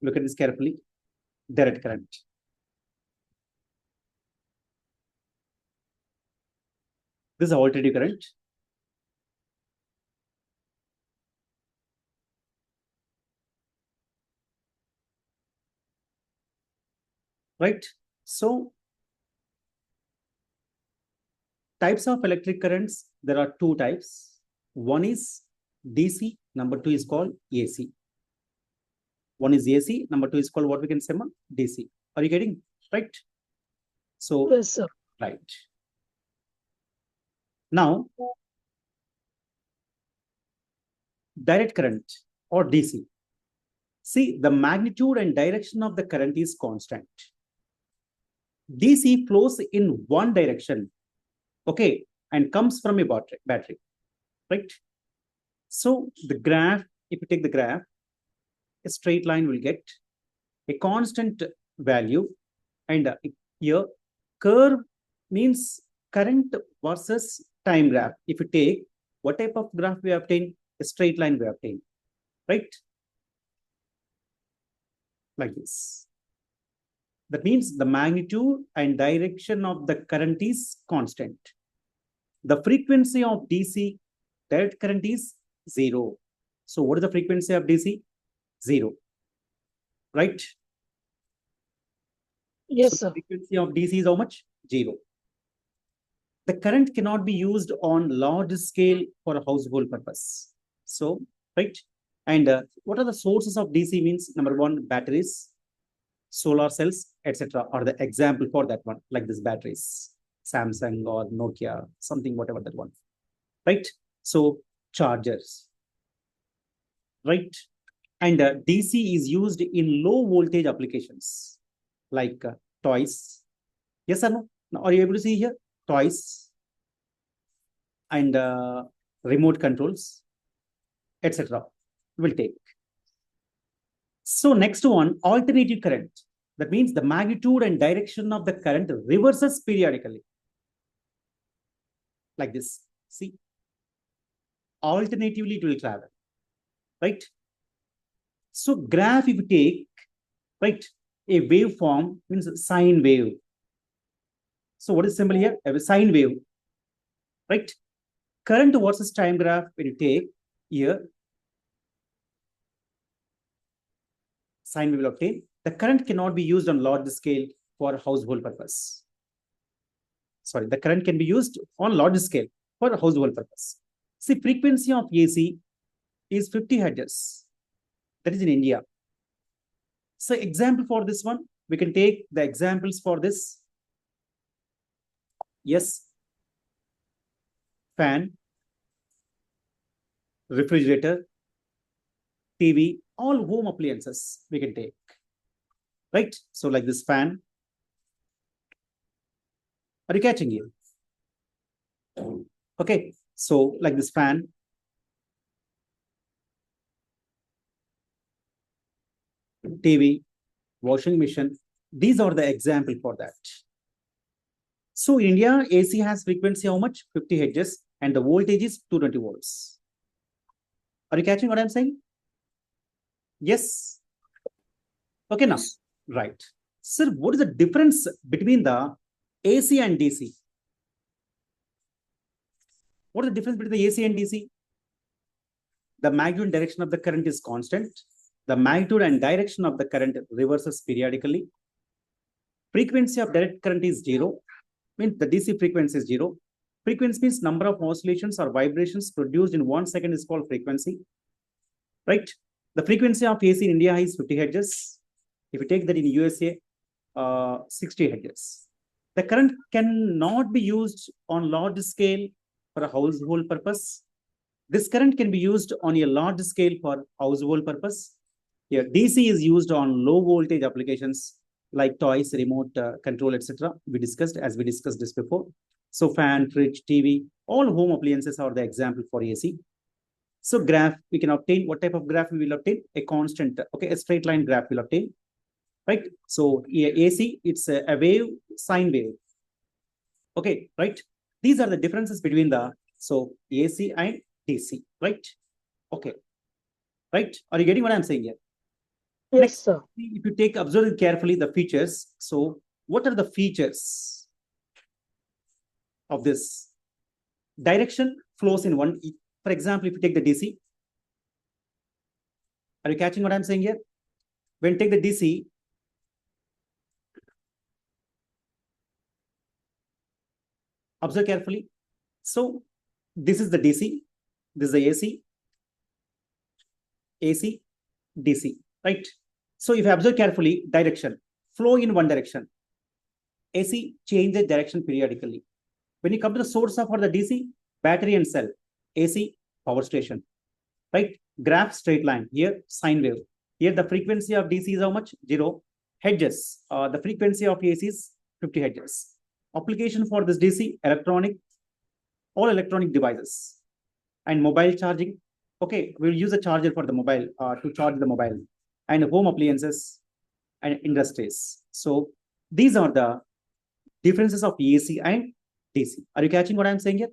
Look at this carefully. Direct current. This is alternating current. Right? So, types of electric currents, there are two types. One is DC, number two is called AC. One is AC, number two is called what we can say, DC. Are you getting? Right? So, Yes, sir. right. Now, direct current or DC. See, the magnitude and direction of the current is constant. DC flows in one direction, okay, and comes from a battery, right? So the graph, if you take the graph, a straight line will get a constant value, and here curve means current versus time graph. If you take what type of graph we obtain, a straight line we obtain, right? Like this. That means the magnitude and direction of the current is constant. The frequency of DC direct current is 0. So what is the frequency of DC? 0. Right? Yes, so sir. The frequency of DC is how much? 0. The current cannot be used on large scale for a household purpose. So, right? And what are the sources of DC means? Number one, batteries, solar cells, etc. are the example for that one, like this batteries, Samsung or Nokia, something, whatever that one, right? So chargers, right? And DC is used in low voltage applications like toys. Yes or no? Now, are you able to see here? Toys and remote controls, etc. will take. So next one, alternating current. That means the magnitude and direction of the current reverses periodically. Like this. See? Alternatively, it will travel. Right? So graph, if you take, right, a waveform means sine wave. So what is symbol here? A sine wave. Right? Current versus time graph, when you take here, sine wave will obtain. The current cannot be used on large scale for household purpose. Sorry, the current can be used on large scale for household purpose. See, frequency of AC is 50 hertz. That is in India. So example for this one, we can take the examples for this. Yes, fan, refrigerator, TV, all home appliances we can take. Right? So like this fan. Are you catching here? Okay, so like this fan. TV, washing machine. These are the example for that. So in India, AC has frequency how much? 50 hertz, and the voltage is 220 volts. Are you catching what I'm saying? Yes. Okay, now. Right. Sir, what is the difference between the AC and DC? What is the difference between the AC and DC? The magnitude and direction of the current is constant. The magnitude and direction of the current reverses periodically. Frequency of direct current is 0. Means the DC frequency is 0. Frequency means number of oscillations or vibrations produced in 1 second is called frequency. Right? The frequency of AC in India is 50 hertz. If you take that in USA, 60 hertz. The current cannot be used on large scale for a household purpose. This current can be used on a large scale for household purpose. Here, DC is used on low voltage applications like toys, remote control, etc. We discussed this before. So fan, fridge, TV, all home appliances are the example for AC. So graph, we can obtain, what type of graph we will obtain? A constant, okay, a straight line graph will obtain, right? So AC, it's a wave, sine wave. Okay, right? These are the differences between the, so AC and DC, right? Okay, right? Are you getting what I'm saying here? Yes, Next, sir. if you take observe carefully the features. So what are the features of this? Direction flows in one. For example, if you take the DC, are you catching what I'm saying here? When you take the DC, observe carefully. So this is the DC, this is the AC, DC, right? So if you observe carefully, direction, flow in one direction. AC changes direction periodically. When you come to the source of for the DC, battery and cell, AC, power station, right? Graph straight line, here sine wave. Here the frequency of DC is how much? 0. Hedges, the frequency of AC is 50 hedges. Application for this DC, electronic, all electronic devices and mobile charging. Okay, we'll use a charger for the mobile to charge the mobile and home appliances and industries. So these are the differences of AC and DC. Are you catching what I'm saying here?